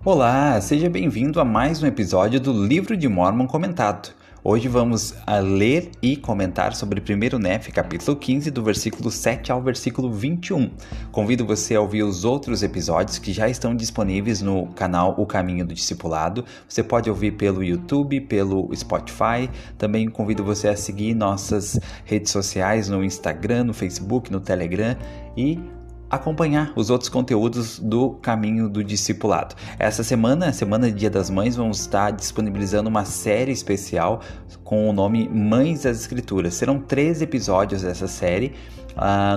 Olá, seja bem-vindo a mais um episódio do Livro de Mórmon Comentado. Hoje vamos ler e comentar sobre 1º Nef, capítulo 15, do versículo 7 ao versículo 21. Convido você a ouvir os outros episódios que já estão disponíveis no canal O Caminho do Discipulado. Você pode ouvir pelo YouTube, pelo Spotify. Também convido você a seguir nossas redes sociais no Instagram, no Facebook, no Telegram e acompanhar os outros conteúdos do Caminho do Discipulado. Essa semana, semana de Dia das Mães, vamos estar disponibilizando uma série especial com o nome Mães das Escrituras. Serão 3 episódios dessa série.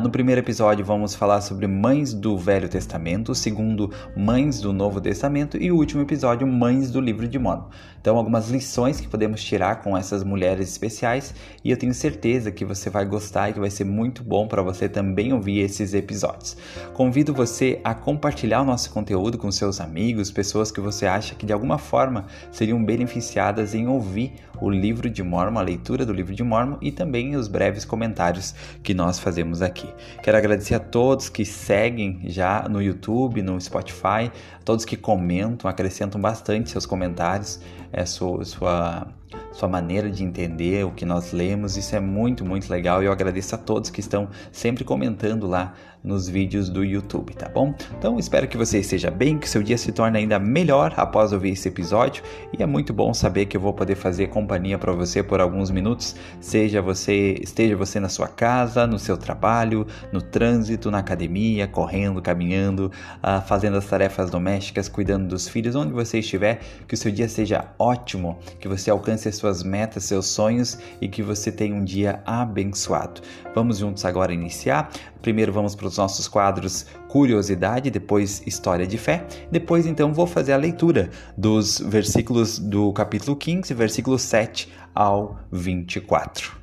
No primeiro episódio vamos falar sobre Mães do Velho Testamento, o segundo Mães do Novo Testamento e o último episódio Mães do Livro de Mórmon. Então, algumas lições que podemos tirar com essas mulheres especiais e eu tenho certeza que você vai gostar e que vai ser muito bom para você também ouvir esses episódios. Convido você a compartilhar o nosso conteúdo com seus amigos, pessoas que você acha que de alguma forma seriam beneficiadas em ouvir o Livro de Mórmon, a leitura do Livro de Mórmon e também os breves comentários que nós fazemos aqui. Quero agradecer a todos que seguem já no YouTube, no Spotify, a todos que comentam, acrescentam bastante seus comentários, sua maneira de entender o que nós lemos. Isso é muito, muito legal e eu agradeço a todos que estão sempre comentando lá nos vídeos do YouTube, tá bom? Então, espero que você esteja bem, que seu dia se torne ainda melhor após ouvir esse episódio e é muito bom saber que eu vou poder fazer companhia para você por alguns minutos, esteja você na sua casa, no seu trabalho, no trânsito, na academia, correndo, caminhando, fazendo as tarefas domésticas, cuidando dos filhos, onde você estiver, que o seu dia seja ótimo, que você alcance as suas metas, seus sonhos e que você tenha um dia abençoado. Vamos juntos agora iniciar. Primeiro vamos para os nossos quadros Curiosidade, depois História de Fé. Depois então vou fazer a leitura dos versículos do capítulo 15, versículo 7 ao 24.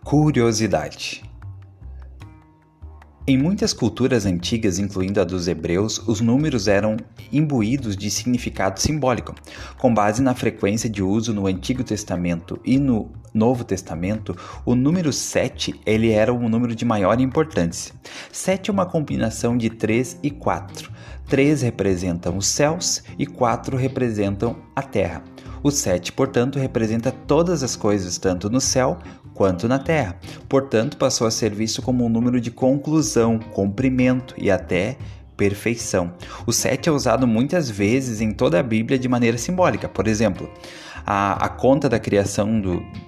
Curiosidade. Em muitas culturas antigas, incluindo a dos hebreus, os números eram imbuídos de significado simbólico. Com base na frequência de uso no Antigo Testamento e no Novo Testamento, o número 7 ele era um número de maior importância. 7 é uma combinação de 3 e 4. 3 representam os céus e 4 representam a terra. O 7, portanto, representa todas as coisas, tanto no céu quanto na terra. Portanto, passou a ser visto como um número de conclusão, comprimento e até perfeição. O 7 é usado muitas vezes em toda a Bíblia de maneira simbólica. Por exemplo, a conta da criação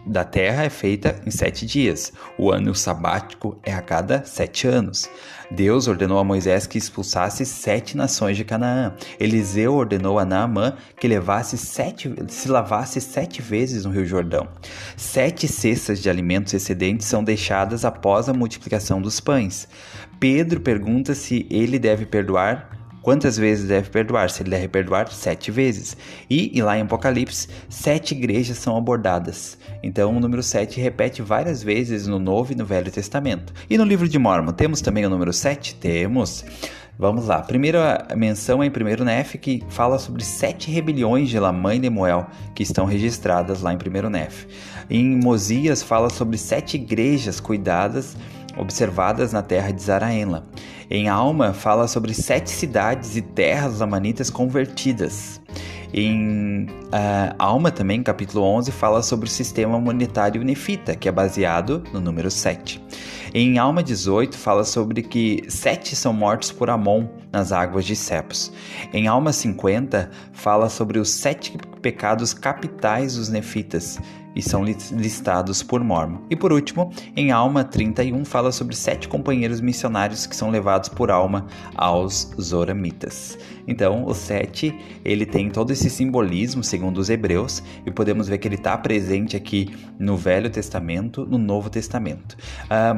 da terra é feita em 7 dias. O ano sabático é a cada 7 anos. Deus ordenou a Moisés que expulsasse 7 nações de Canaã. Eliseu ordenou a Naamã que se lavasse 7 vezes no Rio Jordão. 7 cestas de alimentos excedentes são deixadas após a multiplicação dos pães. Pedro pergunta se ele deve perdoar. Quantas vezes deve perdoar? Se ele deve perdoar 7 vezes. E lá em Apocalipse, 7 igrejas são abordadas. Então o número 7 repete várias vezes no Novo e no Velho Testamento. E no livro de Mórmon, temos também o número 7? Temos. Vamos lá. A primeira menção é em 1º Nef, que fala sobre 7 rebeliões de Lamã e Lemuel, que estão registradas lá em 1º Nef. Em Mosias fala sobre 7 igrejas observadas na terra de Zaraenla. Em Alma fala sobre 7 cidades e terras amanitas convertidas. Em Alma também, capítulo 11, fala sobre o sistema monetário nefita, que é baseado no número 7. Em Alma 18, fala sobre que 7 são mortos por Amon nas águas de Sepos. Em Alma 50, fala sobre os 7 pecados capitais dos nefitas, e são listados por Mórmon. E por último, em Alma 31, fala sobre 7 companheiros missionários que são levados por Alma aos Zoramitas. Então, o 7, ele tem todo esse simbolismo, segundo os hebreus, e podemos ver que ele está presente aqui no Velho Testamento, no Novo Testamento.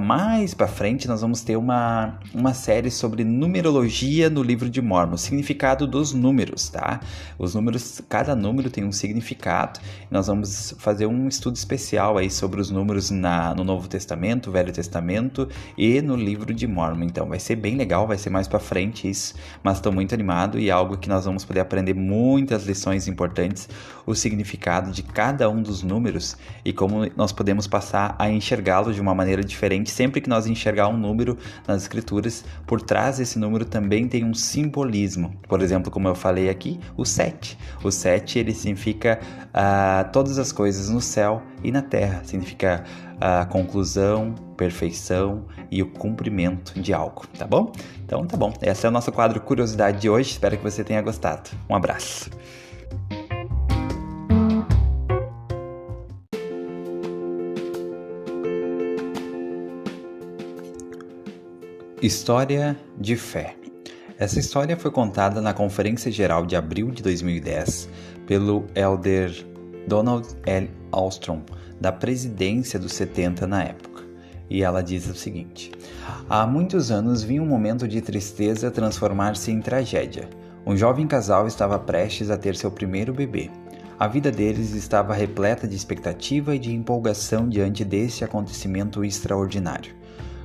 Mais para frente, nós vamos ter uma série sobre numerologia simbologia no livro de Mórmon, significado dos números, tá? Os números, cada número tem um significado. Nós vamos fazer um estudo especial aí sobre os números no Novo Testamento, Velho Testamento e no livro de Mórmon. Então vai ser bem legal, vai ser mais pra frente isso, mas estou muito animado e é algo que nós vamos poder aprender muitas lições importantes, o significado de cada um dos números e como nós podemos passar a enxergá-lo de uma maneira diferente. Sempre que nós enxergar um número nas escrituras, por trás desse número também tem um simbolismo. Por exemplo, como eu falei aqui, o 7. O 7 ele significa todas as coisas no céu e na terra. Significa a conclusão, perfeição e o cumprimento de algo, tá bom? Então tá bom. Esse é o nosso quadro Curiosidade de hoje. Espero que você tenha gostado. Um abraço. História de fé. Essa história foi contada na Conferência Geral de abril de 2010 pelo Elder Donald L. Ostrom, da presidência dos 70 na época. E ela diz o seguinte: há muitos anos vi um momento de tristeza transformar-se em tragédia. Um jovem casal estava prestes a ter seu primeiro bebê. A vida deles estava repleta de expectativa e de empolgação diante desse acontecimento extraordinário.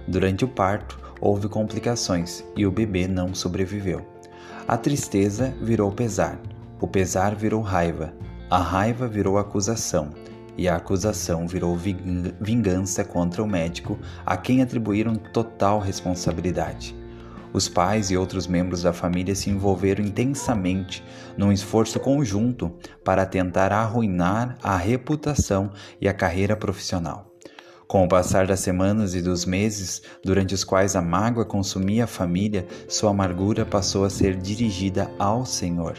Durante o parto, houve complicações e o bebê não sobreviveu. A tristeza virou pesar, o pesar virou raiva, a raiva virou acusação e a acusação virou vingança contra o médico a quem atribuíram total responsabilidade. Os pais e outros membros da família se envolveram intensamente num esforço conjunto para tentar arruinar a reputação e a carreira profissional. Com o passar das semanas e dos meses, durante os quais a mágoa consumia a família, sua amargura passou a ser dirigida ao Senhor.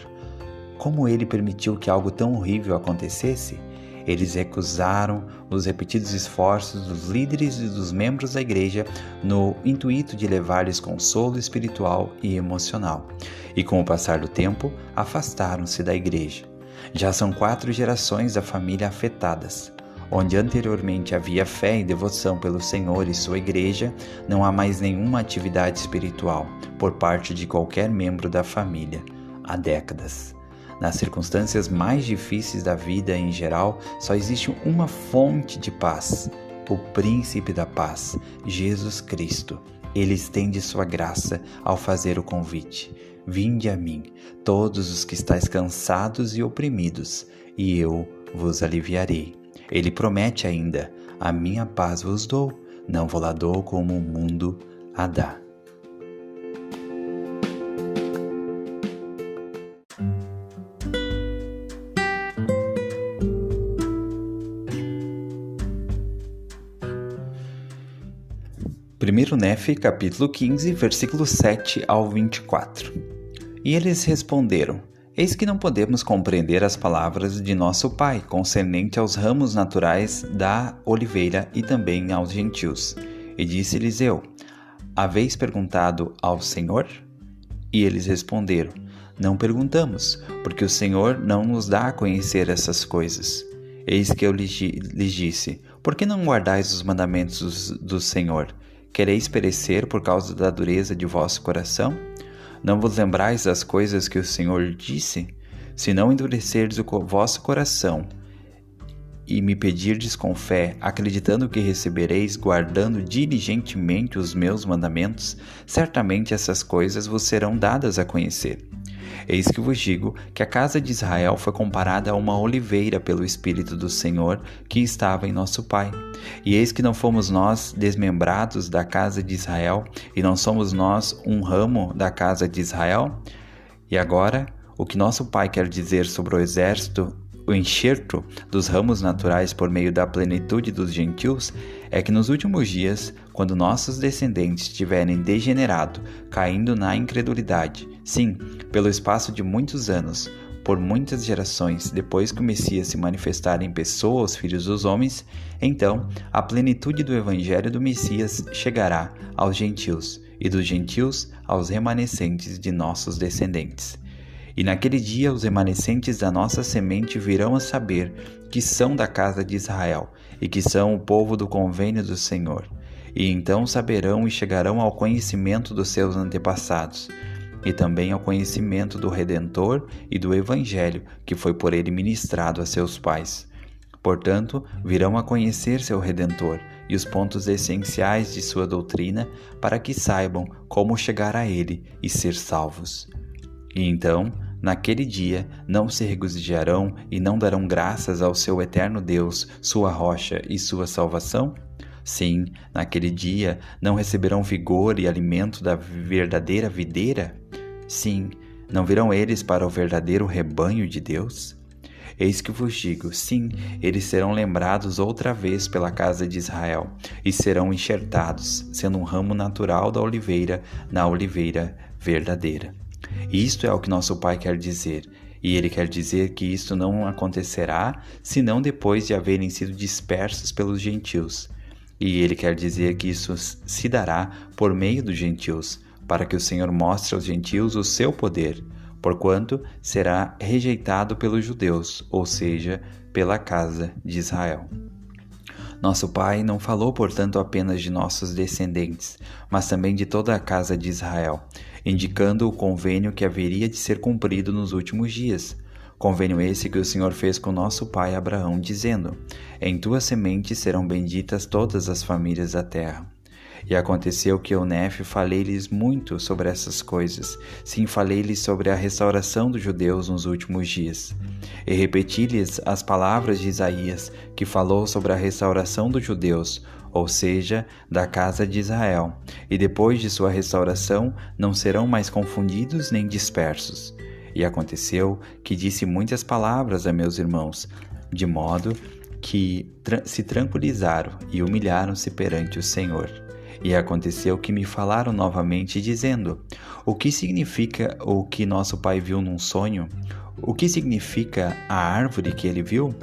Como ele permitiu que algo tão horrível acontecesse? Eles recusaram os repetidos esforços dos líderes e dos membros da igreja no intuito de levar-lhes consolo espiritual e emocional. E com o passar do tempo, afastaram-se da igreja. Já são 4 gerações da família afetadas. Onde anteriormente havia fé e devoção pelo Senhor e sua igreja, não há mais nenhuma atividade espiritual por parte de qualquer membro da família há décadas. Nas circunstâncias mais difíceis da vida em geral, só existe uma fonte de paz, o Príncipe da Paz, Jesus Cristo. Ele estende sua graça ao fazer o convite: vinde a mim, todos os que estáis cansados e oprimidos, e eu vos aliviarei. Ele promete ainda: a minha paz vos dou, não vou lá dou como o mundo a dá. Primeiro Nefe, capítulo 15, versículos 7 ao 24. E eles responderam: eis que não podemos compreender as palavras de nosso pai concernente aos ramos naturais da oliveira e também aos gentios. E disse Eliseu: haveis perguntado ao Senhor? E eles responderam: não perguntamos, porque o Senhor não nos dá a conhecer essas coisas. Eis que eu lhes disse: por que não guardais os mandamentos do Senhor? Quereis perecer por causa da dureza de vosso coração? Não vos lembrais das coisas que o Senhor disse? Se não endurecerdes o vosso coração e me pedirdes com fé, acreditando que recebereis, guardando diligentemente os meus mandamentos, certamente essas coisas vos serão dadas a conhecer. Eis que vos digo que a casa de Israel foi comparada a uma oliveira pelo Espírito do Senhor que estava em nosso Pai. E eis que não fomos nós desmembrados da casa de Israel, e não somos nós um ramo da casa de Israel? E agora, o que nosso Pai quer dizer sobre o exército, o enxerto dos ramos naturais por meio da plenitude dos gentios, é que nos últimos dias, quando nossos descendentes tiverem degenerado, caindo na incredulidade, sim, pelo espaço de muitos anos, por muitas gerações, depois que o Messias se manifestar em pessoa aos filhos dos homens, então a plenitude do evangelho do Messias chegará aos gentios, e dos gentios aos remanescentes de nossos descendentes. E naquele dia os remanescentes da nossa semente virão a saber que são da casa de Israel e que são o povo do convênio do Senhor. E então saberão e chegarão ao conhecimento dos seus antepassados. e também ao conhecimento do Redentor e do Evangelho que foi por ele ministrado a seus pais. Portanto, virão a conhecer seu Redentor e os pontos essenciais de sua doutrina para que saibam como chegar a ele e ser salvos. E então, naquele dia, não se regozijarão e não darão graças ao seu eterno Deus, sua rocha e sua salvação? Sim, naquele dia, não receberão vigor e alimento da verdadeira videira? Sim, não virão eles para o verdadeiro rebanho de Deus? Eis que vos digo, sim, eles serão lembrados outra vez pela casa de Israel, e serão enxertados, sendo um ramo natural da oliveira, na oliveira verdadeira. Isto é o que nosso Pai quer dizer, e Ele quer dizer que isto não acontecerá, senão depois de haverem sido dispersos pelos gentios. E Ele quer dizer que isso se dará por meio dos gentios, para que o Senhor mostre aos gentios o seu poder, porquanto será rejeitado pelos judeus, ou seja, pela casa de Israel. Nosso Pai não falou, portanto, apenas de nossos descendentes, mas também de toda a casa de Israel, indicando o convênio que haveria de ser cumprido nos últimos dias. Convênio esse que o Senhor fez com nosso pai Abraão, dizendo: em tua semente serão benditas todas as famílias da terra. E aconteceu que eu, Nefe, falei-lhes muito sobre essas coisas. Sim, falei-lhes sobre a restauração dos judeus nos últimos dias. E repeti-lhes as palavras de Isaías, que falou sobre a restauração dos judeus, ou seja, da casa de Israel. E depois de sua restauração, não serão mais confundidos nem dispersos. E aconteceu que disse muitas palavras a meus irmãos, de modo que se tranquilizaram e humilharam-se perante o Senhor. E aconteceu que me falaram novamente, dizendo: o que significa o que nosso pai viu num sonho? O que significa a árvore que ele viu?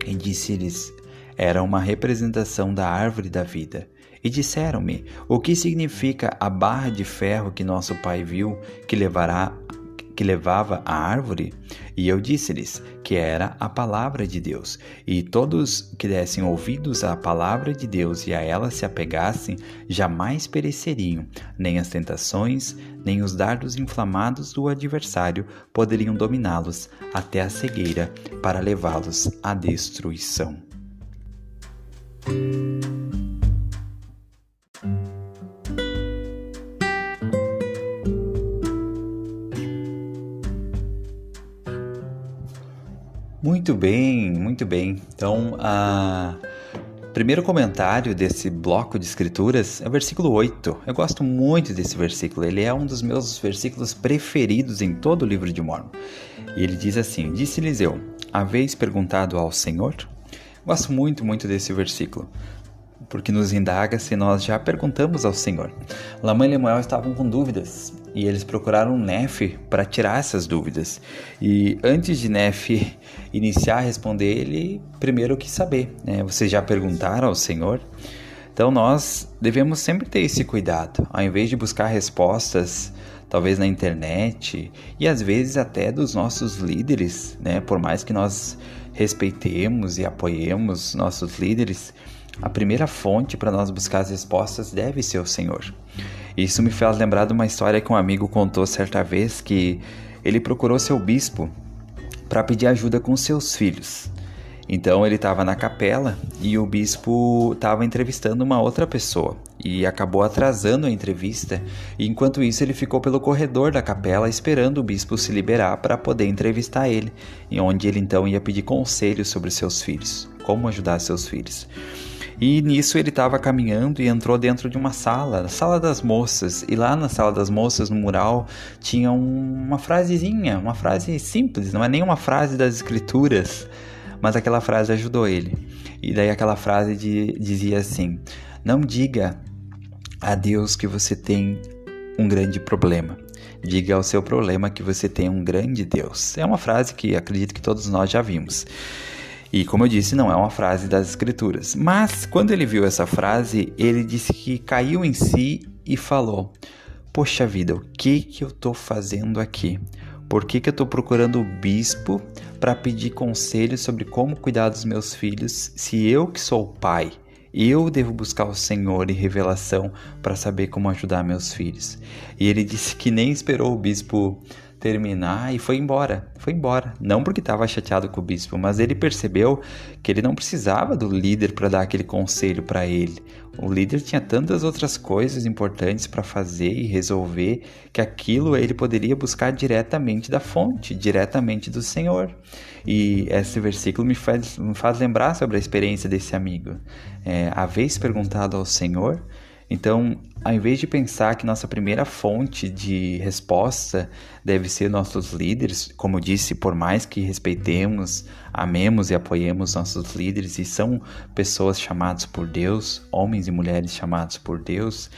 E disse-lhes: era uma representação da árvore da vida. E disseram-me: o que significa a barra de ferro que nosso pai viu, que levava a árvore? E eu disse-lhes que era a palavra de Deus, e todos que dessem ouvidos à palavra de Deus e a ela se apegassem, jamais pereceriam, nem as tentações, nem os dardos inflamados do adversário poderiam dominá-los até a cegueira para levá-los à destruição. Muito bem, muito bem. Então, o primeiro comentário desse bloco de escrituras é o versículo 8. Eu gosto muito desse versículo, ele é um dos meus versículos preferidos em todo o livro de Mórmon. E ele diz assim: disse-lhes eu, haveis perguntado ao Senhor? Gosto muito, muito desse versículo, porque nos indaga se nós já perguntamos ao Senhor. Lamã e Lemuel estavam com dúvidas, e eles procuraram Nefe para tirar essas dúvidas. E antes de Nefe iniciar a responder, ele primeiro quis saber, né? Vocês já perguntaram ao Senhor? Então nós devemos sempre ter esse cuidado, ao invés de buscar respostas talvez na internet e às vezes até dos nossos líderes, né? Por mais que nós respeitemos e apoiemos nossos líderes, a primeira fonte para nós buscar as respostas deve ser o Senhor. Isso me faz lembrar de uma história que um amigo contou certa vez, que ele procurou seu bispo para pedir ajuda com seus filhos. Então ele estava na capela e o bispo estava entrevistando uma outra pessoa e acabou atrasando a entrevista, e enquanto isso ele ficou pelo corredor da capela esperando o bispo se liberar para poder entrevistar ele, e onde ele então ia pedir conselhos sobre seus filhos, como ajudar seus filhos. E nisso ele estava caminhando e entrou dentro de uma sala, a sala das moças. E lá na sala das moças, no mural, tinha uma frasezinha, uma frase simples, não é nem uma frase das escrituras, mas aquela frase ajudou ele. E daí aquela frase dizia assim: não diga a Deus que você tem um grande problema. Diga ao seu problema que você tem um grande Deus. É uma frase que acredito que todos nós já vimos. E como eu disse, não é uma frase das escrituras. Mas quando ele viu essa frase, ele disse que caiu em si e falou: poxa vida, o que eu estou fazendo aqui? Por que eu estou procurando o bispo para pedir conselhos sobre como cuidar dos meus filhos, se eu que sou o pai Eu devo buscar o Senhor e revelação para saber como ajudar meus filhos. E ele disse que nem esperou o bispo terminar e foi embora. Foi embora. Não porque estava chateado com o bispo, mas ele percebeu que ele não precisava do líder para dar aquele conselho para ele. O líder tinha tantas outras coisas importantes para fazer e resolver que aquilo ele poderia buscar diretamente da fonte, diretamente do Senhor. E esse versículo me faz lembrar sobre a experiência desse amigo. Havês perguntado ao Senhor? Então, ao invés de pensar que nossa primeira fonte de resposta deve ser nossos líderes, como eu disse, por mais que respeitemos, amemos e apoiemos nossos líderes, e são pessoas chamadas por Deus, homens e mulheres chamados por Deus,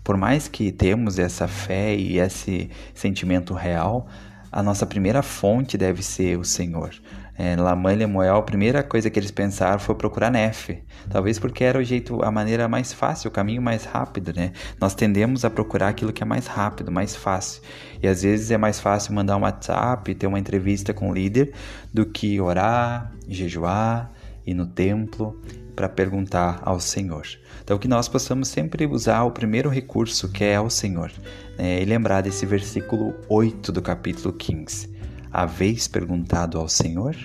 por mais que temos essa fé e esse sentimento real, a nossa primeira fonte deve ser o Senhor. Lamã e Lemuel, a primeira coisa que eles pensaram foi procurar Nefe. Talvez porque era a maneira mais fácil, o caminho mais rápido, né? Nós tendemos a procurar aquilo que é mais rápido, mais fácil. E às vezes é mais fácil mandar um WhatsApp, ter uma entrevista com o líder, do que orar, jejuar, ir no templo para perguntar ao Senhor. Então que nós possamos sempre usar o primeiro recurso, que é o Senhor, e lembrar desse versículo 8 do capítulo 15. Havês perguntado ao Senhor?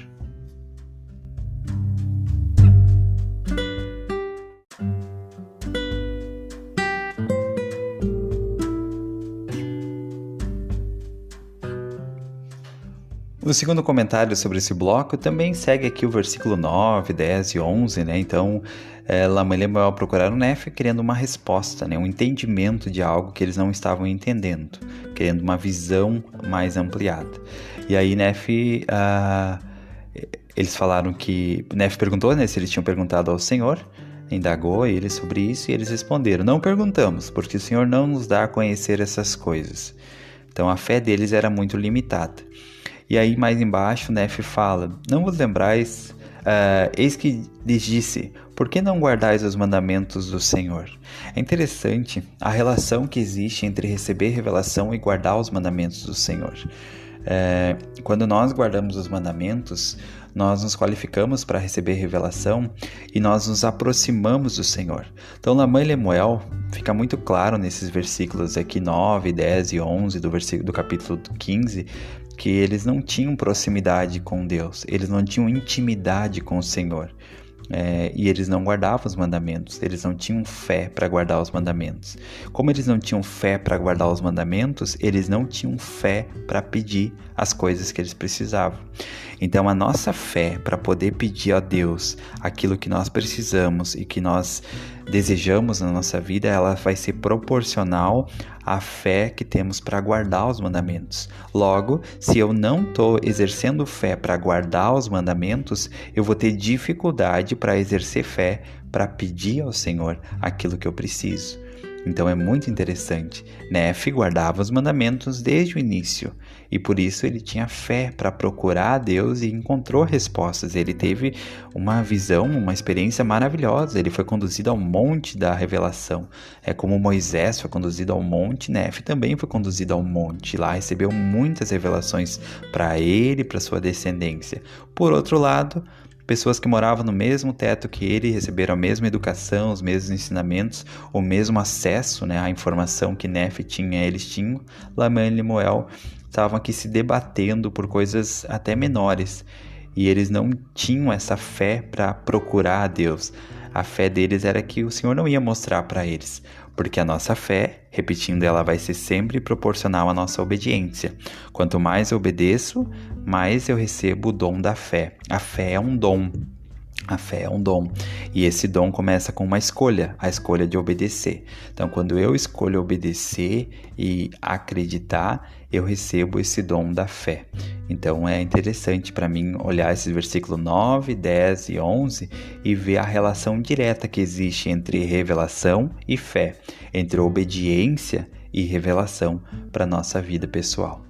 O segundo comentário sobre esse bloco também segue aqui o versículo 9, 10 e 11, né? Então, Lamã e Lemuel procuraram Nefe querendo uma resposta, né? Um entendimento de algo que eles não estavam entendendo, querendo uma visão mais ampliada. E aí Nefe, eles falaram que... Nefe perguntou, né, se eles tinham perguntado ao Senhor, indagou eles sobre isso e eles responderam: não perguntamos, porque o Senhor não nos dá a conhecer essas coisas. Então a fé deles era muito limitada. E aí mais embaixo Nefe fala: não vos lembrais, eis que lhes disse, por que não guardais os mandamentos do Senhor? É interessante a relação que existe entre receber revelação e guardar os mandamentos do Senhor. Quando nós guardamos os mandamentos, nós nos qualificamos para receber revelação e nós nos aproximamos do Senhor. Então Lamã e Lemuel, fica muito claro nesses versículos aqui 9, 10 e 11 do capítulo 15, que eles não tinham proximidade com Deus, eles não tinham intimidade com o Senhor. E eles não guardavam os mandamentos, eles não tinham fé para guardar os mandamentos. Como eles não tinham fé para guardar os mandamentos, eles não tinham fé para pedir as coisas que eles precisavam. Então a nossa fé para poder pedir a Deus aquilo que nós precisamos e que nós desejamos na nossa vida, ela vai ser proporcional à fé que temos para guardar os mandamentos. Logo, se eu não estou exercendo fé para guardar os mandamentos, eu vou ter dificuldade para exercer fé para pedir ao Senhor aquilo que eu preciso. Então é muito interessante. Nefe guardava os mandamentos desde o início e por isso ele tinha fé para procurar a Deus e encontrou respostas. Ele teve uma visão, uma experiência maravilhosa. Ele foi conduzido ao monte da revelação. Como Moisés foi conduzido ao monte, Nefe também foi conduzido ao monte. Lá recebeu muitas revelações para ele e para sua descendência. Por outro lado, pessoas que moravam no mesmo teto que ele receberam a mesma educação, os mesmos ensinamentos, o mesmo acesso, né, à informação que Nefe tinha, eles tinham. Lamã e Lemuel estavam aqui se debatendo por coisas até menores e eles não tinham essa fé para procurar a Deus. A fé deles era que o Senhor não ia mostrar para eles, porque a nossa fé, repetindo, ela vai ser sempre proporcional à nossa obediência. Quanto mais eu obedeço, mais eu recebo o dom da fé. A fé é um dom. A fé é um dom. E esse dom começa com uma escolha, a escolha de obedecer. Então, quando eu escolho obedecer e acreditar, eu recebo esse dom da fé. Então, é interessante para mim olhar esses versículos 9, 10 e 11 e ver a relação direta que existe entre revelação e fé, entre obediência e revelação para a nossa vida pessoal.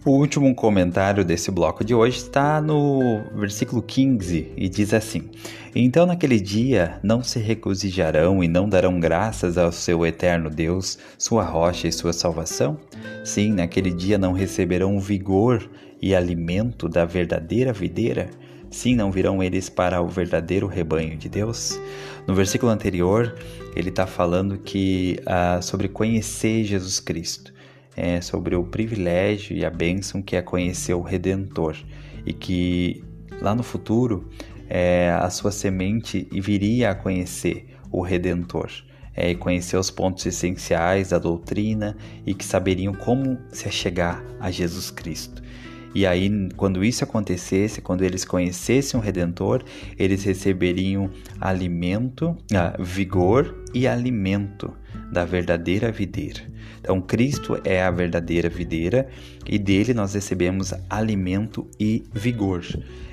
O último comentário desse bloco de hoje está no versículo 15 e diz assim: Então naquele dia não se regozijarão e não darão graças ao seu eterno Deus, sua rocha e sua salvação? Sim, naquele dia não receberão vigor e alimento da verdadeira videira? Sim, não virão eles para o verdadeiro rebanho de Deus? No versículo anterior, ele está falando sobre conhecer Jesus Cristo. Sobre o privilégio e a bênção que é conhecer o Redentor, e que lá no futuro a sua semente viria a conhecer o Redentor, e conhecer os pontos essenciais da doutrina, e que saberiam como se achegar a Jesus Cristo. E aí, quando isso acontecesse, quando eles conhecessem o Redentor, eles receberiam vigor e alimento da verdadeira videira. Então, Cristo é a verdadeira videira e dele nós recebemos alimento e vigor.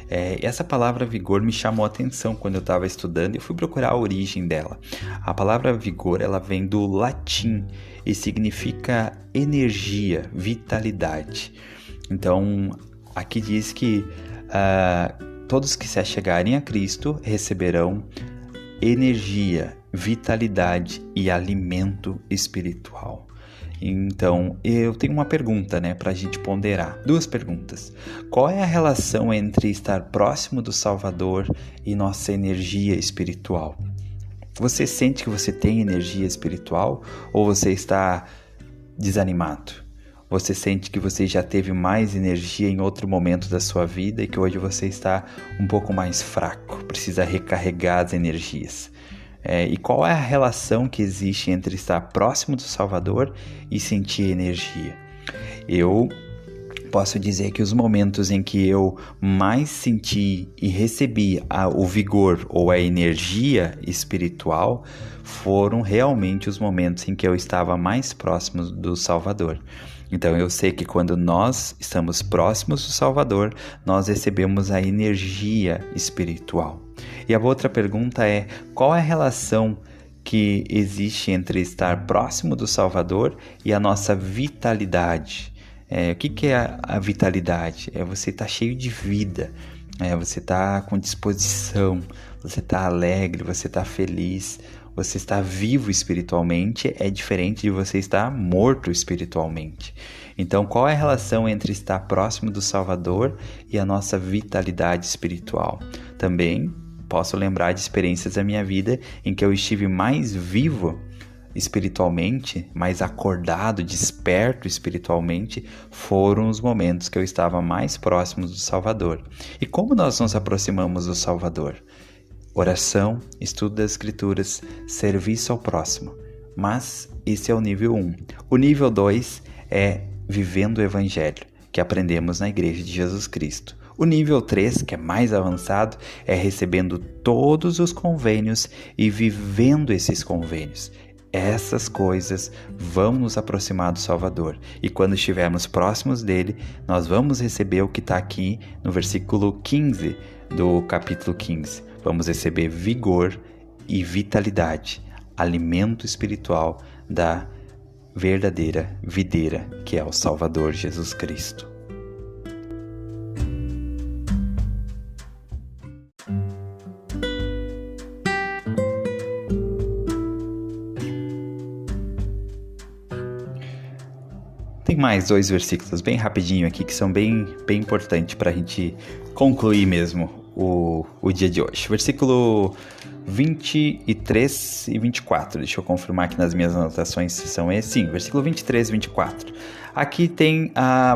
Essa palavra vigor me chamou a atenção quando eu estava estudando e fui procurar a origem dela. A palavra vigor, ela vem do latim e significa energia, vitalidade. Então, aqui diz que todos que se achegarem a Cristo receberão energia, vitalidade e alimento espiritual. Então, eu tenho uma pergunta, para a gente ponderar. 2 perguntas. Qual é a relação entre estar próximo do Salvador e nossa energia espiritual? Você sente que você tem energia espiritual ou você está desanimado? Você sente que você já teve mais energia em outro momento da sua vida e que hoje você está um pouco mais fraco, precisa recarregar as energias? E qual é a relação que existe entre estar próximo do Salvador e sentir energia? Eu posso dizer que os momentos em que eu mais senti e recebi o vigor ou a energia espiritual foram realmente os momentos em que eu estava mais próximo do Salvador. Então eu sei que quando nós estamos próximos do Salvador, nós recebemos a energia espiritual. E a outra pergunta é: qual é a relação que existe entre estar próximo do Salvador e a nossa vitalidade? O que é a vitalidade? Você estar cheio de vida, você estar com disposição, você estar alegre, você estar feliz, você estar vivo espiritualmente é diferente de você estar morto espiritualmente. Então, qual é a relação entre estar próximo do Salvador e a nossa vitalidade espiritual? Também posso lembrar de experiências da minha vida em que eu estive mais vivo espiritualmente, mais acordado, desperto espiritualmente, foram os momentos que eu estava mais próximo do Salvador. E como nós nos aproximamos do Salvador? Oração, estudo das Escrituras, serviço ao próximo. Mas esse é o nível 1. O nível 2 é vivendo o Evangelho, que aprendemos na Igreja de Jesus Cristo. O nível 3, que é mais avançado, é recebendo todos os convênios e vivendo esses convênios. Essas coisas vão nos aproximar do Salvador. E quando estivermos próximos dele, nós vamos receber o que está aqui no versículo 15 do capítulo 15. Vamos receber vigor e vitalidade, alimento espiritual da verdadeira videira, que é o Salvador Jesus Cristo. Tem mais 2 versículos bem rapidinho aqui que são bem importantes para a gente concluir mesmo o dia de hoje. Versículo 23 e 24. Deixa eu confirmar aqui nas minhas anotações se são esses. Sim, versículo 23 e 24. Aqui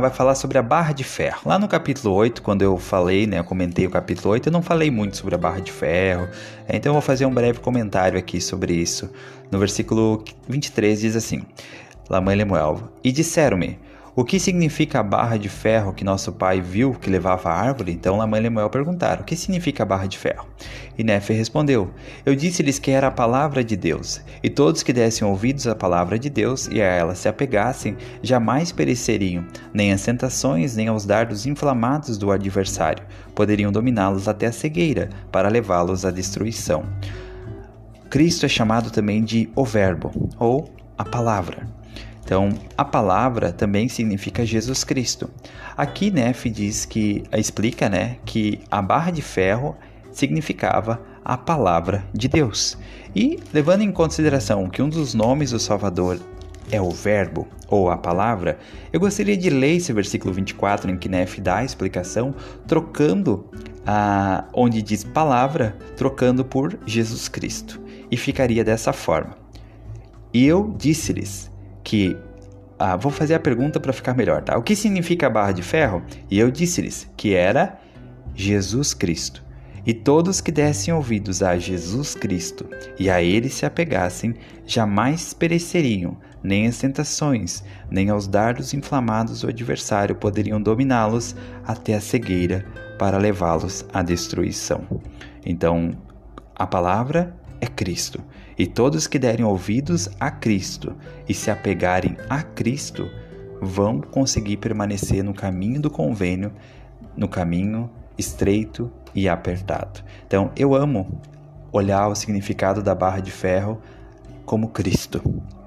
vai falar sobre a barra de ferro. Lá no capítulo 8, quando eu falei, eu comentei o capítulo 8, eu não falei muito sobre a barra de ferro. Então eu vou fazer um breve comentário aqui sobre isso. No versículo 23 diz assim: Laman e Lemuel, e disseram-me: o que significa a barra de ferro que nosso pai viu que levava a árvore? Então Laman e Lemuel perguntaram: o que significa a barra de ferro? E Néfer respondeu: eu disse-lhes que era a palavra de Deus, e todos que dessem ouvidos à palavra de Deus e a ela se apegassem, jamais pereceriam, nem às tentações, nem aos dardos inflamados do adversário, poderiam dominá-los até a cegueira, para levá-los à destruição. Cristo é chamado também de o Verbo, ou a palavra. Então, a palavra também significa Jesus Cristo. Aqui Neff explica que a barra de ferro significava a palavra de Deus. E, levando em consideração que um dos nomes do Salvador é o verbo ou a palavra, eu gostaria de ler esse versículo 24 em que Neff dá a explicação, trocando onde diz palavra, trocando por Jesus Cristo. E ficaria dessa forma. E eu disse-lhes que... vou fazer a pergunta para ficar melhor, tá? O que significa a barra de ferro? E eu disse-lhes que era Jesus Cristo. E todos que dessem ouvidos a Jesus Cristo e a ele se apegassem, jamais pereceriam, nem as tentações, nem aos dardos inflamados do adversário poderiam dominá-los até a cegueira para levá-los à destruição. Então, a palavra é Cristo. E todos que derem ouvidos a Cristo e se apegarem a Cristo vão conseguir permanecer no caminho do convênio, no caminho estreito e apertado. Então, eu amo olhar o significado da barra de ferro como Cristo,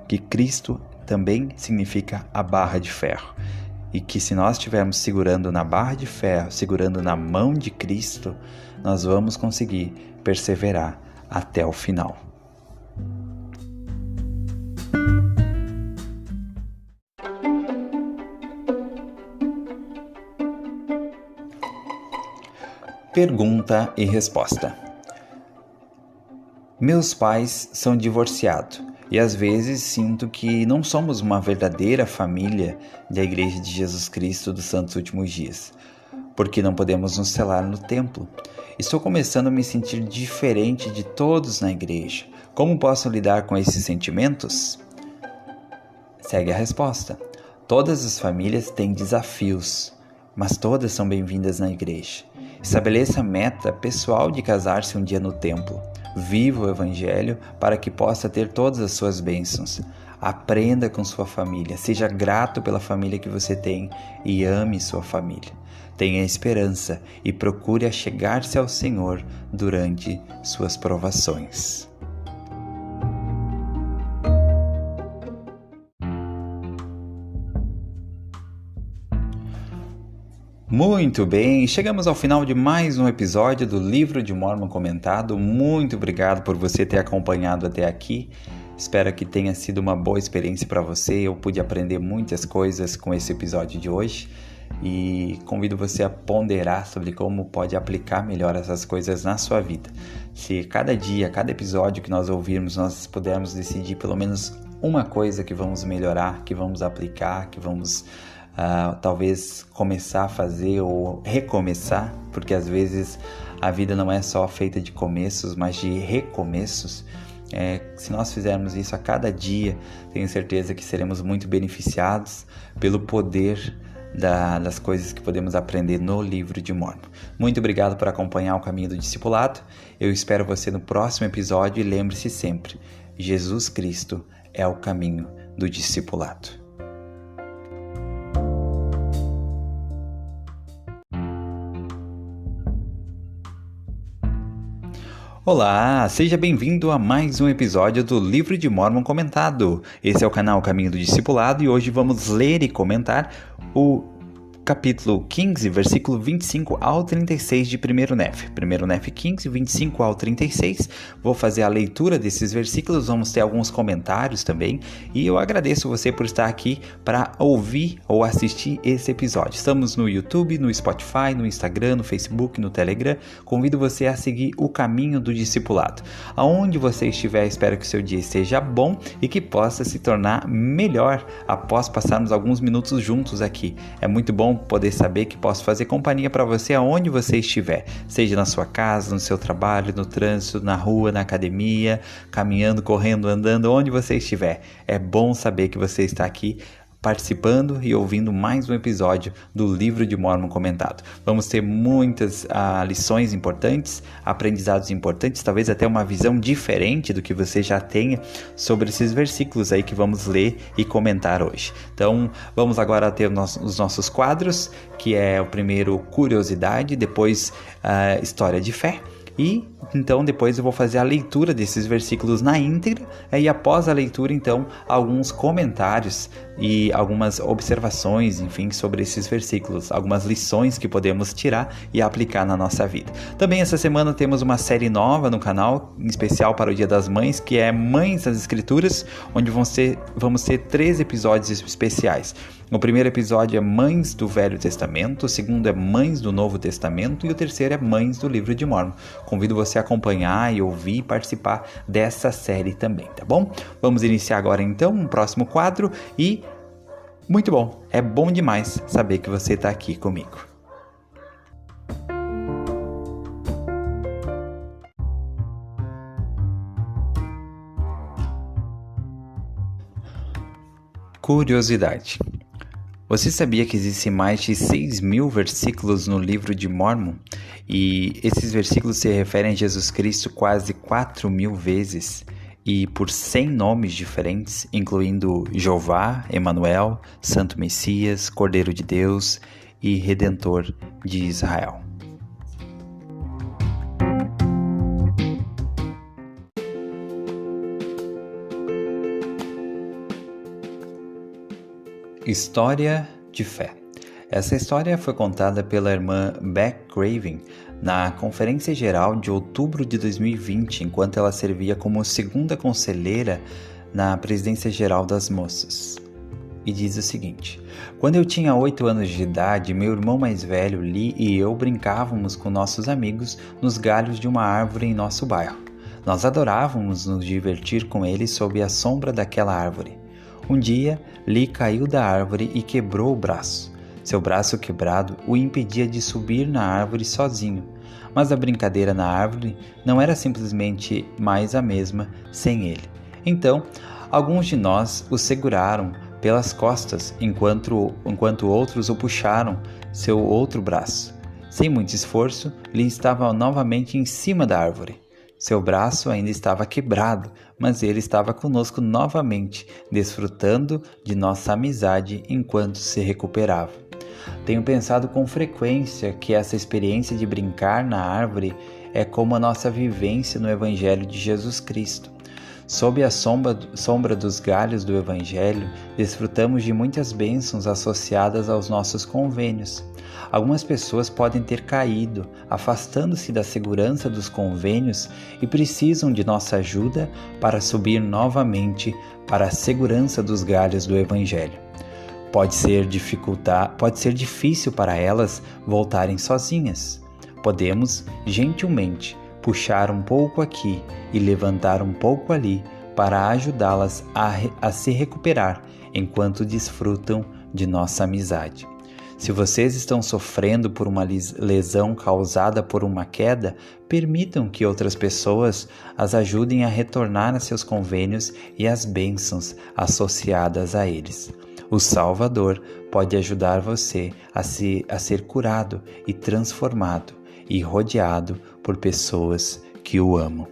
que Cristo também significa a barra de ferro. E que se nós estivermos segurando na barra de ferro, segurando na mão de Cristo, nós vamos conseguir perseverar até o final. Pergunta e resposta. Meus pais são divorciados e às vezes sinto que não somos uma verdadeira família da Igreja de Jesus Cristo dos Santos Últimos Dias, porque não podemos nos selar no templo. Estou começando a me sentir diferente de todos na igreja. Como posso lidar com esses sentimentos? Segue a resposta. Todas as famílias têm desafios, mas todas são bem-vindas na igreja. Estabeleça a meta pessoal de casar-se um dia no templo. Viva o Evangelho para que possa ter todas as suas bênçãos. Aprenda com sua família. Seja grato pela família que você tem e ame sua família. Tenha esperança e procure achegar-se ao Senhor durante suas provações. Muito bem, chegamos ao final de mais um episódio do Livro de Mórmon Comentado. Muito obrigado por você ter acompanhado até aqui. Espero que tenha sido uma boa experiência para você. Eu pude aprender muitas coisas com esse episódio de hoje e convido você a ponderar sobre como pode aplicar melhor essas coisas na sua vida. Se cada dia, cada episódio que nós ouvirmos, nós pudermos decidir pelo menos uma coisa que vamos melhorar, que vamos aplicar, que vamos talvez começar a fazer ou recomeçar, porque às vezes a vida não é só feita de começos, mas de recomeços. Se nós fizermos isso a cada dia, tenho certeza que seremos muito beneficiados pelo poder das coisas que podemos aprender no livro de Mórmon. Muito obrigado por acompanhar o caminho do discipulado. Eu espero você no próximo episódio e lembre-se sempre, Jesus Cristo é o caminho do discipulado. Olá, seja bem-vindo a mais um episódio do Livro de Mórmon Comentado. Esse é o canal Caminho do Discipulado e hoje vamos ler e comentar o capítulo 15, versículo 25 ao 36 de 1 Nefe. 1 Nefe 15, 25 ao 36. Vou fazer a leitura desses versículos, vamos ter alguns comentários também. E eu agradeço você por estar aqui para ouvir ou assistir esse episódio. Estamos no YouTube, no Spotify, no Instagram, no Facebook, no Telegram. Convido você a seguir o caminho do discipulado. Aonde você estiver, espero que o seu dia esteja bom e que possa se tornar melhor após passarmos alguns minutos juntos aqui. É muito bom poder saber que posso fazer companhia para você aonde você estiver, seja na sua casa, no seu trabalho, no trânsito, na rua, na academia, caminhando, correndo, andando, onde você estiver. É bom saber que você está aqui participando e ouvindo mais um episódio do Livro de Mórmon Comentado. Vamos ter muitas lições importantes, aprendizados importantes, talvez até uma visão diferente do que você já tenha sobre esses versículos aí que vamos ler e comentar hoje. Então, vamos agora ter os nossos quadros, que é o primeiro Curiosidade, depois História de Fé, E então depois eu vou fazer a leitura desses versículos na íntegra, e após a leitura então alguns comentários e algumas observações, enfim, sobre esses versículos, algumas lições que podemos tirar e aplicar na nossa vida. Também essa semana temos uma série nova no canal, em especial para o Dia das Mães, que é Mães das Escrituras, onde vamos ter 3 episódios especiais. O primeiro episódio é Mães do Velho Testamento, o segundo é Mães do Novo Testamento e o terceiro é Mães do Livro de Mórmon. Convido você a acompanhar e ouvir e participar dessa série também, tá bom? Vamos iniciar agora então um próximo quadro e muito bom, é bom demais saber que você está aqui comigo. Curiosidade. Você sabia que existem mais de 6.000 versículos no livro de Mórmon? E esses versículos se referem a Jesus Cristo quase 4.000 vezes e por 100 nomes diferentes, incluindo Jeová, Emanuel, Santo Messias, Cordeiro de Deus e Redentor de Israel. História de fé. Essa história foi contada pela irmã Beck Craven na Conferência Geral de outubro de 2020, enquanto ela servia como segunda conselheira na Presidência Geral das Moças. E diz o seguinte: quando eu tinha 8 anos de idade, meu irmão mais velho, Lee, e eu brincávamos com nossos amigos nos galhos de uma árvore em nosso bairro. Nós adorávamos nos divertir com eles sob a sombra daquela árvore. Um dia, Lee caiu da árvore e quebrou o braço. Seu braço quebrado o impedia de subir na árvore sozinho, mas a brincadeira na árvore não era simplesmente mais a mesma sem ele. Então, alguns de nós o seguraram pelas costas, enquanto outros o puxaram seu outro braço. Sem muito esforço, Lee estava novamente em cima da árvore. Seu braço ainda estava quebrado, mas ele estava conosco novamente, desfrutando de nossa amizade enquanto se recuperava. Tenho pensado com frequência que essa experiência de brincar na árvore é como a nossa vivência no Evangelho de Jesus Cristo. Sob a sombra dos galhos do Evangelho, desfrutamos de muitas bênçãos associadas aos nossos convênios. Algumas pessoas podem ter caído, afastando-se da segurança dos convênios e precisam de nossa ajuda para subir novamente para a segurança dos galhos do Evangelho. Pode ser difícil para elas voltarem sozinhas. Podemos, gentilmente, puxar um pouco aqui e levantar um pouco ali para ajudá-las a se recuperar enquanto desfrutam de nossa amizade. Se vocês estão sofrendo por uma lesão causada por uma queda, permitam que outras pessoas as ajudem a retornar a seus convênios e às bênçãos associadas a eles. O Salvador pode ajudar você a ser curado e transformado e rodeado por pessoas que o amam.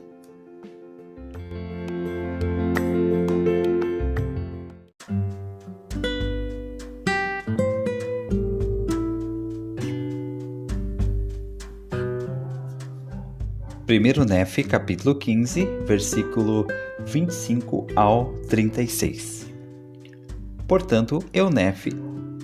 Primeiro Nefe, capítulo 15, versículo 25 ao 36. Portanto, eu, Nefe,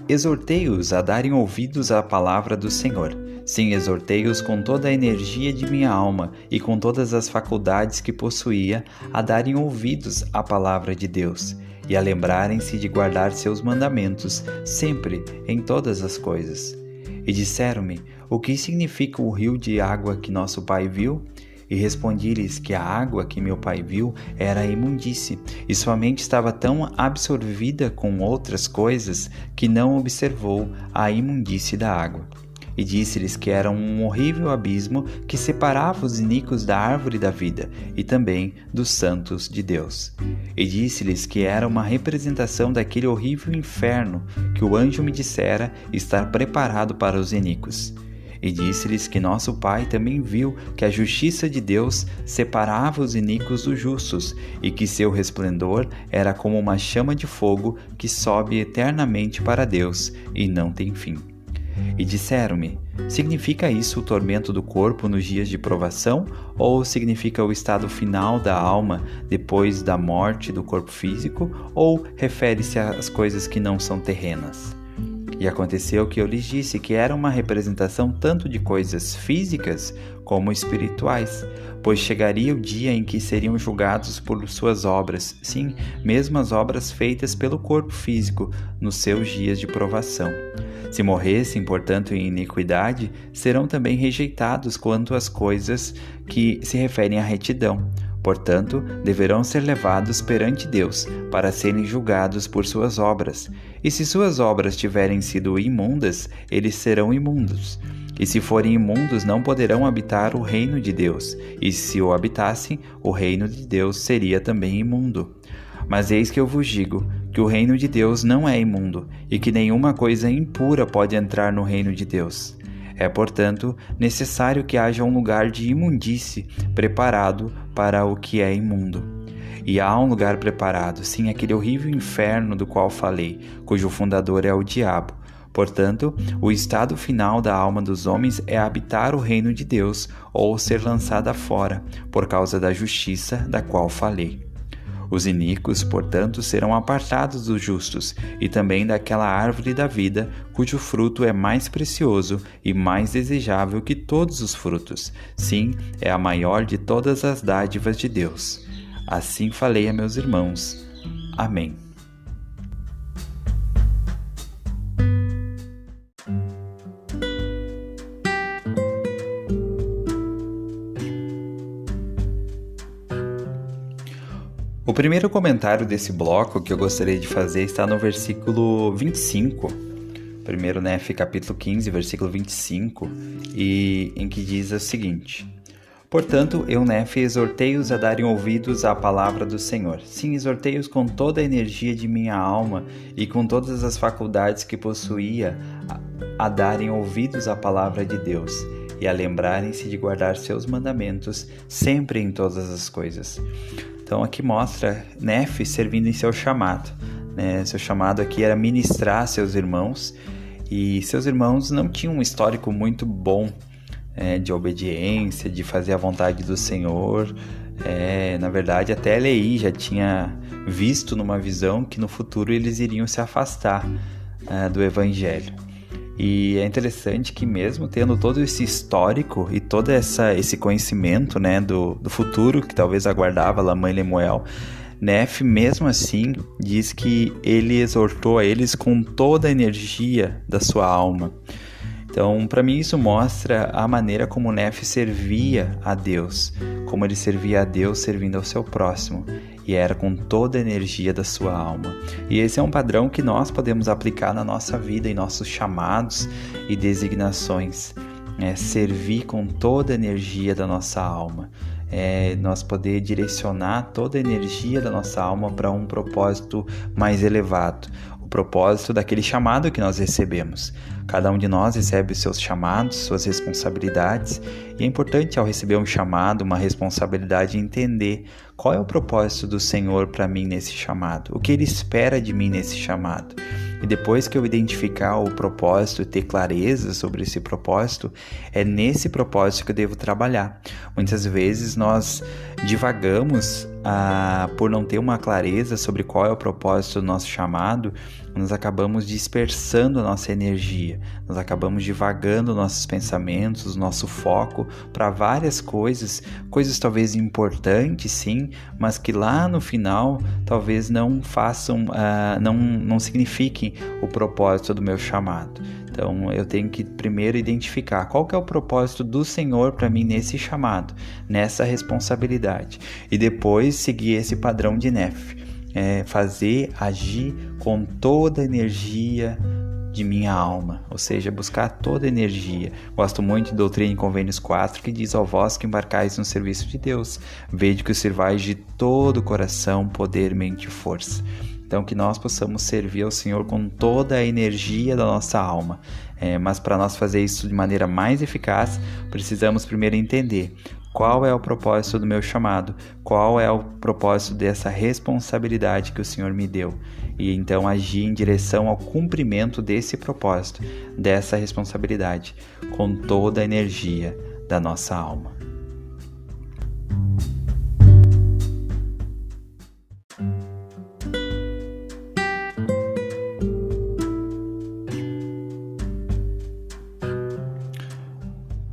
exortei-os a darem ouvidos à palavra do Senhor. Sim, exortei-os com toda a energia de minha alma e com todas as faculdades que possuía a darem ouvidos à palavra de Deus e a lembrarem-se de guardar seus mandamentos sempre em todas as coisas. E disseram-me: o que significa o rio de água que nosso pai viu? E respondi-lhes que a água que meu pai viu era a imundície, e sua mente estava tão absorvida com outras coisas que não observou a imundície da água. E disse-lhes que era um horrível abismo que separava os iníquos da árvore da vida e também dos santos de Deus. E disse-lhes que era uma representação daquele horrível inferno que o anjo me dissera estar preparado para os iníquos. E disse-lhes que nosso pai também viu que a justiça de Deus separava os iníquos dos justos e que seu resplendor era como uma chama de fogo que sobe eternamente para Deus e não tem fim. e disseram-me: significa isso o tormento do corpo nos dias de provação, ou significa o estado final da alma depois da morte do corpo físico, ou refere-se às coisas que não são terrenas? E aconteceu que eu lhes disse que era uma representação tanto de coisas físicas como espirituais, pois chegaria o dia em que seriam julgados por suas obras, sim, mesmo as obras feitas pelo corpo físico nos seus dias de provação. Se morressem, portanto, em iniquidade, serão também rejeitados quanto às coisas que se referem à retidão. Portanto, deverão ser levados perante Deus, para serem julgados por suas obras. E se suas obras tiverem sido imundas, eles serão imundos. E se forem imundos, não poderão habitar o reino de Deus. E se o habitassem, o reino de Deus seria também imundo. Mas eis que eu vos digo que o reino de Deus não é imundo, e que nenhuma coisa impura pode entrar no reino de Deus. É, portanto, necessário que haja um lugar de imundície preparado para o que é imundo. E há um lugar preparado, sim, aquele horrível inferno do qual falei, cujo fundador é o diabo. Portanto, o estado final da alma dos homens é habitar o reino de Deus ou ser lançada fora, por causa da justiça da qual falei. Os iníquos, portanto, serão apartados dos justos, e também daquela árvore da vida, cujo fruto é mais precioso e mais desejável que todos os frutos. Sim, é a maior de todas as dádivas de Deus. Assim falei a meus irmãos. Amém. O primeiro comentário desse bloco que eu gostaria de fazer está no versículo 25, primeiro Nefe, capítulo 15, versículo 25, e em que diz o seguinte: portanto, eu, Nefe, exortei-os a darem ouvidos à palavra do Senhor. Sim, exortei-os com toda a energia de minha alma e com todas as faculdades que possuía a darem ouvidos à palavra de Deus e a lembrarem-se de guardar seus mandamentos sempre em todas as coisas. Então aqui mostra Nefe servindo em seu chamado. Seu chamado aqui era ministrar seus irmãos, e seus irmãos não tinham um histórico muito bom de obediência, de fazer a vontade do Senhor. Na verdade, até Elei já tinha visto numa visão que no futuro eles iriam se afastar do Evangelho. E é interessante que mesmo tendo todo esse histórico e todo esse conhecimento do futuro que talvez aguardava Lamã e Lemuel, Nefe mesmo assim diz que ele exortou a eles com toda a energia da sua alma. Então, para mim isso mostra a maneira como Nefe servia a Deus, como ele servia a Deus servindo ao seu próximo, e era com toda a energia da sua alma. E esse é um padrão que nós podemos aplicar na nossa vida, em nossos chamados e designações. Servir com toda a energia da nossa alma. Nós poder direcionar toda a energia da nossa alma para um propósito mais elevado. O propósito daquele chamado que nós recebemos. Cada um de nós recebe os seus chamados, suas responsabilidades, e é importante ao receber um chamado, uma responsabilidade, entender qual é o propósito do Senhor para mim nesse chamado, o que Ele espera de mim nesse chamado. E depois que eu identificar o propósito e ter clareza sobre esse propósito, é nesse propósito que eu devo trabalhar. Muitas vezes nós divagamos por não ter uma clareza sobre qual é o propósito do nosso chamado, nós acabamos dispersando a nossa energia, nós acabamos divagando nossos pensamentos, nosso foco para várias coisas talvez importantes sim, mas que lá no final talvez não façam, não signifiquem o propósito do meu chamado. Então eu tenho que primeiro identificar qual que é o propósito do Senhor para mim nesse chamado, nessa responsabilidade, e depois seguir esse padrão de Nefe, agir com toda a energia de minha alma, ou seja, buscar toda a energia. Gosto muito de Doutrina e Convênios 4, que diz: ó vós que embarcais no serviço de Deus, vede que o servais de todo o coração, poder, mente e força. Então que nós possamos servir ao Senhor com toda a energia da nossa alma. Mas para nós fazer isso de maneira mais eficaz, precisamos primeiro entender Qual é o propósito do meu chamado? Qual é o propósito dessa responsabilidade que o Senhor me deu? E então agir em direção ao cumprimento desse propósito, dessa responsabilidade, com toda a energia da nossa alma.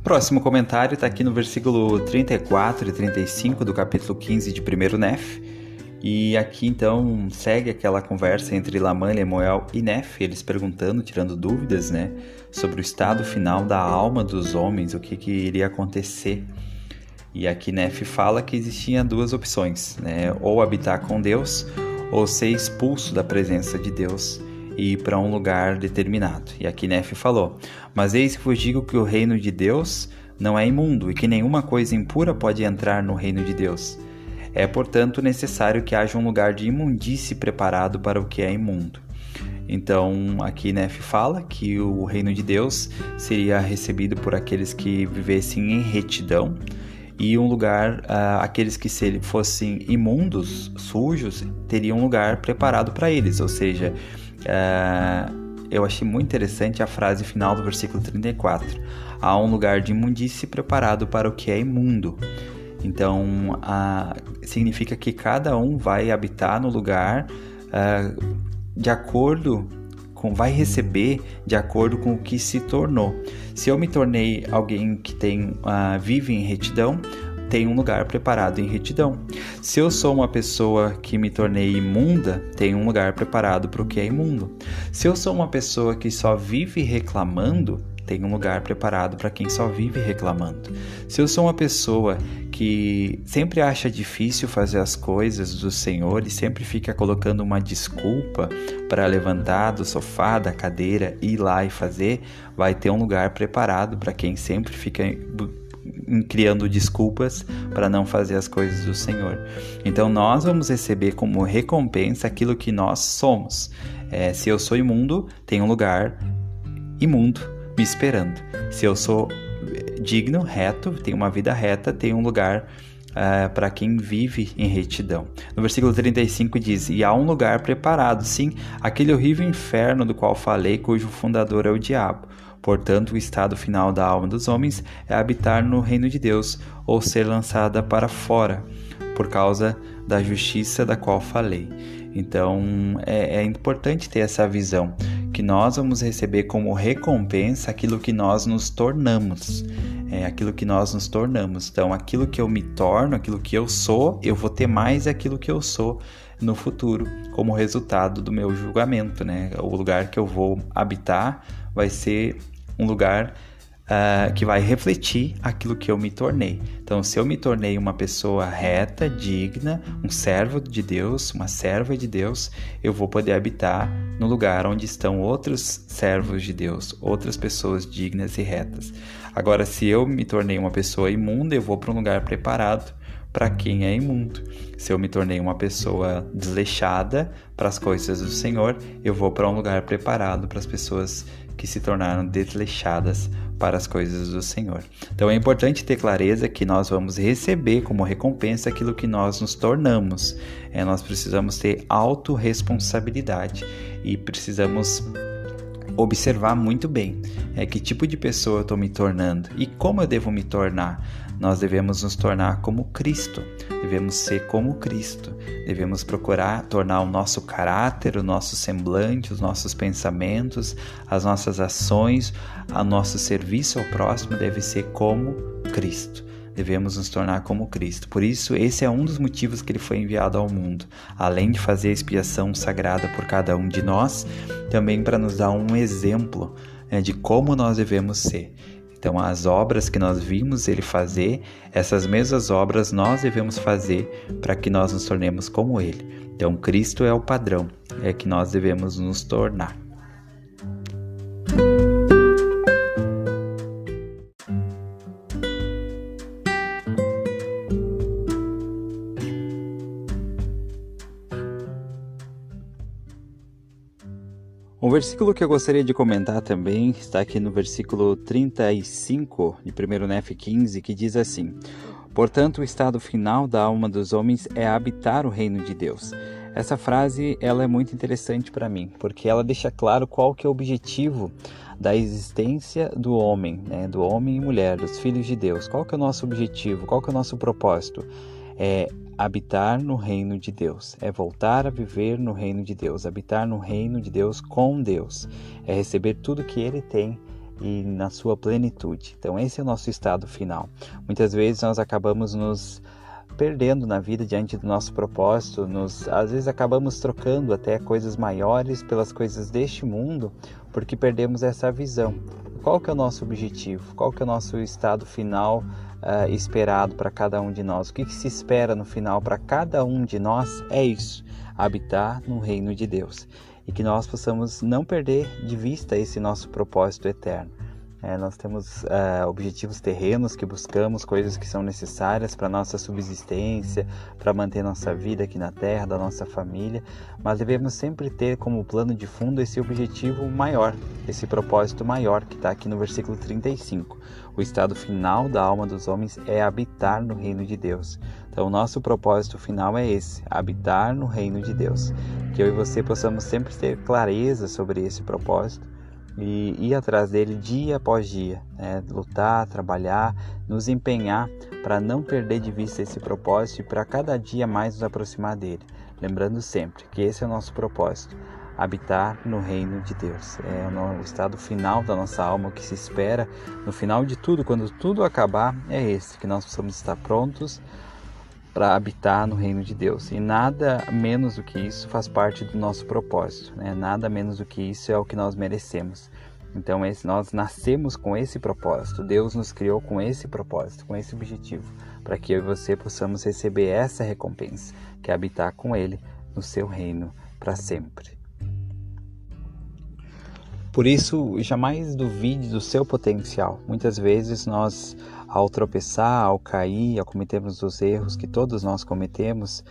Próximo comentário está aqui no versículo 34 e 35 do capítulo 15 de 1 Nef. E aqui então segue aquela conversa entre Lamã, Lemuel e Nef, eles perguntando, tirando dúvidas, né, sobre o estado final da alma dos homens, o que iria acontecer. E aqui Nef fala que existiam duas opções, né, ou habitar com Deus ou ser expulso da presença de Deus e ir para um lugar determinado. E aqui Nef falou: mas eis que vos digo que o reino de Deus não é imundo e que nenhuma coisa impura pode entrar no reino de Deus. É, portanto, necessário que haja um lugar de imundície preparado para o que é imundo. Então, aqui Nef fala que o reino de Deus seria recebido por aqueles que vivessem em retidão, e um lugar, aqueles que se fossem imundos, sujos, teriam um lugar preparado para eles. Ou seja, eu achei muito interessante a frase final do versículo 34. Há um lugar de imundície preparado para o que é imundo. Então, significa que cada um vai habitar no lugar de acordo com, vai receber de acordo com o que se tornou. Se eu me tornei alguém que vive em retidão, tem um lugar preparado em retidão. Se eu sou uma pessoa que me tornei imunda, tem um lugar preparado para o que é imundo. Se eu sou uma pessoa que só vive reclamando, tem um lugar preparado para quem só vive reclamando. Se eu sou uma pessoa que sempre acha difícil fazer as coisas do Senhor e sempre fica colocando uma desculpa para levantar do sofá, da cadeira, ir lá e fazer, vai ter um lugar preparado para quem sempre fica criando desculpas para não fazer as coisas do Senhor. Então nós vamos receber como recompensa aquilo que nós somos. Se eu sou imundo, tem um lugar imundo me esperando. Se eu sou digno, reto, tenho uma vida reta, tem um lugar para quem vive em retidão. No versículo 35 diz: e há um lugar preparado, sim, aquele horrível inferno do qual falei, cujo fundador é o diabo. Portanto, o estado final da alma dos homens é habitar no reino de Deus, ou ser lançada para fora, por causa da justiça da qual falei. Então, é importante ter essa visão, que nós vamos receber como recompensa aquilo que nós nos tornamos. Aquilo que nós nos tornamos. Então, aquilo que eu me torno, aquilo que eu sou, eu vou ter mais aquilo que eu sou no futuro, como resultado do meu julgamento, né? O lugar que eu vou habitar vai ser um lugar que vai refletir aquilo que eu me tornei. Então, se eu me tornei uma pessoa reta, digna, um servo de Deus, uma serva de Deus, eu vou poder habitar no lugar onde estão outros servos de Deus, outras pessoas dignas e retas. Agora, se eu me tornei uma pessoa imunda, eu vou para um lugar preparado para quem é imundo. Se eu me tornei uma pessoa desleixada para as coisas do Senhor, eu vou para um lugar preparado para as pessoas que se tornaram desleixadas para as coisas do Senhor. Então é importante ter clareza que nós vamos receber como recompensa aquilo que nós nos tornamos. Nós precisamos ter autorresponsabilidade e precisamos observar muito bem que tipo de pessoa eu estou me tornando e como eu devo me tornar. Nós devemos nos tornar como Cristo, devemos ser como Cristo, devemos procurar tornar o nosso caráter, o nosso semblante, os nossos pensamentos, as nossas ações, o nosso serviço ao próximo deve ser como Cristo. Devemos nos tornar como Cristo. Por isso, esse é um dos motivos que ele foi enviado ao mundo. Além de fazer a expiação sagrada por cada um de nós, também para nos dar um exemplo de como nós devemos ser. Então, as obras que nós vimos ele fazer, essas mesmas obras nós devemos fazer para que nós nos tornemos como ele. Então, Cristo é o padrão, que nós devemos nos tornar. Um versículo que eu gostaria de comentar também está aqui no versículo 35 de 1 Nef 15, que diz assim: Portanto, o estado final da alma dos homens é habitar o reino de Deus. Essa frase ela é muito interessante para mim, porque ela deixa claro qual que é o objetivo da existência do homem, né? Do homem e mulher, dos filhos de Deus. Qual que é o nosso objetivo? Qual que é o nosso propósito? É habitar no reino de Deus, é voltar a viver no reino de Deus, habitar no reino de Deus com Deus, é receber tudo que Ele tem e na sua plenitude. Então esse é o nosso estado final. Muitas vezes nós acabamos nos perdendo na vida diante do nosso propósito, às vezes acabamos trocando até coisas maiores pelas coisas deste mundo, porque perdemos essa visão. Qual que é o nosso objetivo? Qual que é o nosso estado final esperado para cada um de nós? O que se espera no final para cada um de nós? É isso, habitar no reino de Deus. E que nós possamos não perder de vista esse nosso propósito eterno. Nós temos objetivos terrenos que buscamos, coisas que são necessárias para a nossa subsistência, para manter nossa vida aqui na terra, da nossa família, mas devemos sempre ter como plano de fundo esse objetivo maior, esse propósito maior que está aqui no versículo 35. O estado final da alma dos homens é habitar no reino de Deus. Então o nosso propósito final é esse, habitar no reino de Deus. Que eu e você possamos sempre ter clareza sobre esse propósito e ir atrás dele dia após dia, né? Lutar, trabalhar, nos empenhar para não perder de vista esse propósito e para cada dia mais nos aproximar dele, lembrando sempre que esse é o nosso propósito, habitar no reino de Deus. É o estado final da nossa alma, o que se espera no final de tudo, quando tudo acabar, é esse, que nós possamos estar prontos para habitar no reino de Deus. E nada menos do que isso faz parte do nosso propósito, né? Nada menos do que isso é o que nós merecemos. Então nós nascemos com esse propósito, Deus nos criou com esse propósito, com esse objetivo, para que eu e você possamos receber essa recompensa, que é habitar com Ele no seu reino para sempre. Por isso, jamais duvide do seu potencial. Muitas vezes nós, ao tropeçar, ao cair, ao cometermos os erros que todos nós cometemos,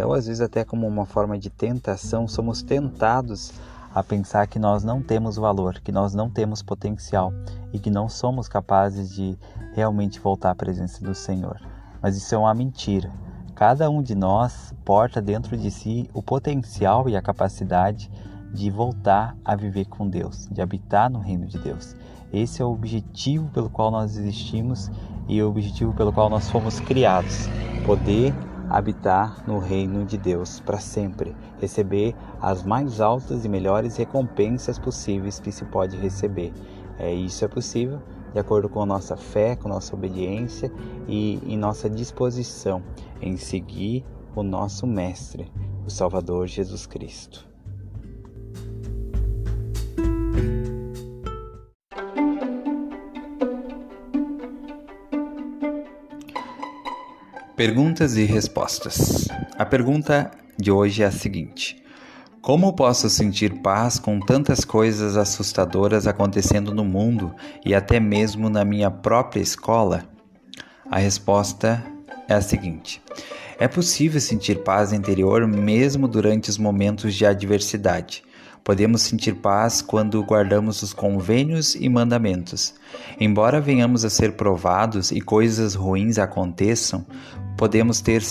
ou às vezes até como uma forma de tentação, somos tentados a pensar que nós não temos valor, que nós não temos potencial e que não somos capazes de realmente voltar à presença do Senhor. Mas isso é uma mentira. Cada um de nós porta dentro de si o potencial e a capacidade de voltar a viver com Deus, de habitar no reino de Deus. Esse é o objetivo pelo qual nós existimos e o objetivo pelo qual nós fomos criados, poder habitar no reino de Deus para sempre, receber as mais altas e melhores recompensas possíveis que se pode receber. Isso é possível de acordo com a nossa fé, com a nossa obediência e em nossa disposição em seguir o nosso Mestre, o Salvador Jesus Cristo. Perguntas e respostas. A pergunta de hoje é a seguinte: como posso sentir paz com tantas coisas assustadoras acontecendo no mundo e até mesmo na minha própria escola? A resposta é a seguinte: é possível sentir paz interior mesmo durante os momentos de adversidade. Podemos sentir paz quando guardamos os convênios e mandamentos. Embora venhamos a ser provados e coisas ruins aconteçam, podemos ter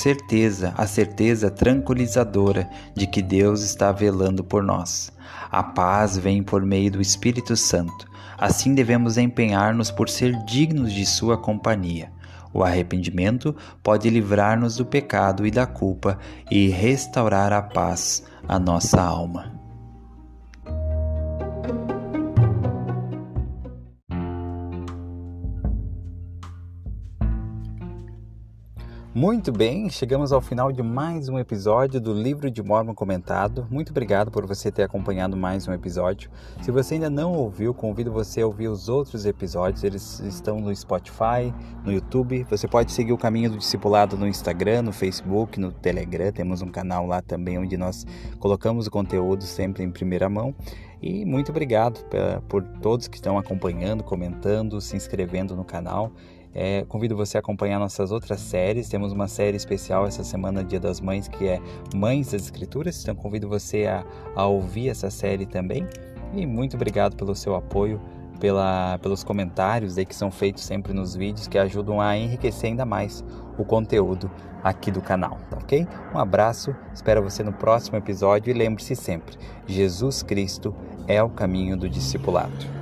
a certeza tranquilizadora de que Deus está velando por nós. A paz vem por meio do Espírito Santo. Assim devemos empenhar-nos por ser dignos de sua companhia. O arrependimento pode livrar-nos do pecado e da culpa e restaurar a paz à nossa alma. Muito bem, chegamos ao final de mais um episódio do Livro de Mórmon Comentado. Muito obrigado por você ter acompanhado mais um episódio. Se você ainda não ouviu, convido você a ouvir os outros episódios. Eles estão no Spotify, no YouTube. Você pode seguir o Caminho do Discipulado no Instagram, no Facebook, no Telegram. Temos um canal lá também onde nós colocamos o conteúdo sempre em primeira mão. E muito obrigado por todos que estão acompanhando, comentando, se inscrevendo no canal. Convido você a acompanhar nossas outras séries. Temos uma série especial essa semana, Dia das Mães, que é Mães das Escrituras. Então convido você a ouvir essa série também. E muito obrigado pelo seu apoio pelos comentários aí que são feitos sempre nos vídeos, que ajudam a enriquecer ainda mais o conteúdo aqui do canal, tá ok? Um abraço, espero você no próximo episódio e lembre-se sempre, Jesus Cristo é o caminho do discipulado.